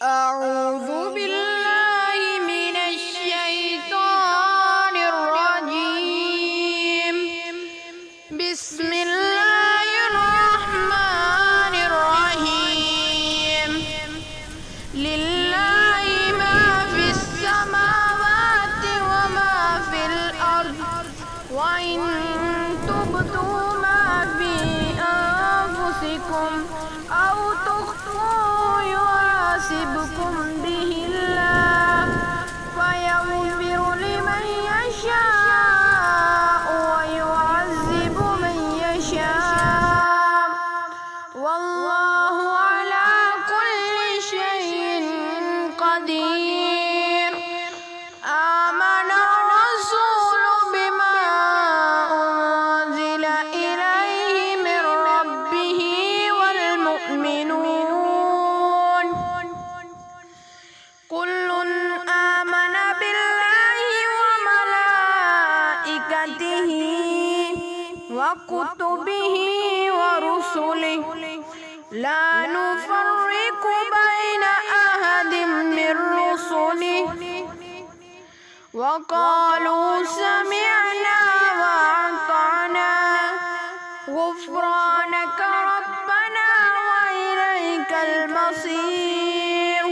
أعوذ بالله من الشيطان الرجيم. بسم الله الرحمن الرحيم. لله ما في السماوات وما في الأرض، وإن تبدوا ما في أنفسكم أو تخفوه يحاسبكم به الله فيغفر لمن يشاء ويعذب من يشاء، والله على كل شيء قدير. آمن الرسول بما أنزل إليه من ربه والمؤمنون كل آمن بالله وملائكته وكتبه ورسله لا نفرق بين أحد من رسله وقالوا سمعنا وأطعنا غفرانك ربنا وإليك المصير.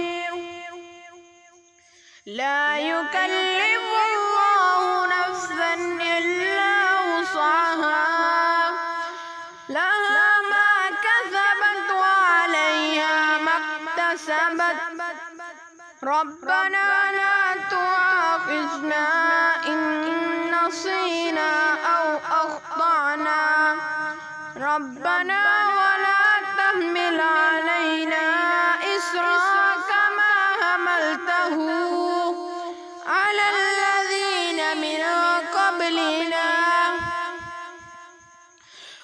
لا يكلف الله نفسا إلا وسعها، لها ما كسبت وعليها ما اكتسبت. ربنا لا تؤاخذنا إن نسينا أو أخطأنا، ربنا ولا تحمل علينا إصرا كما حملته على الذين من قبلنا،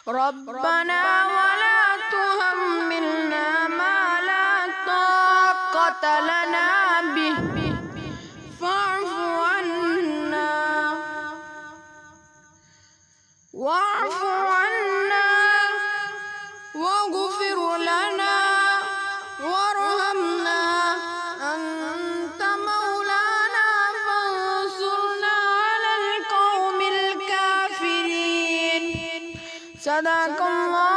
ربنا ولا تحملنا ما لا طاقة لنا به فاعف عنا واغفر لنا وارحمنا، أنت مولانا فانصرنا على القوم الكافرين. صدق الله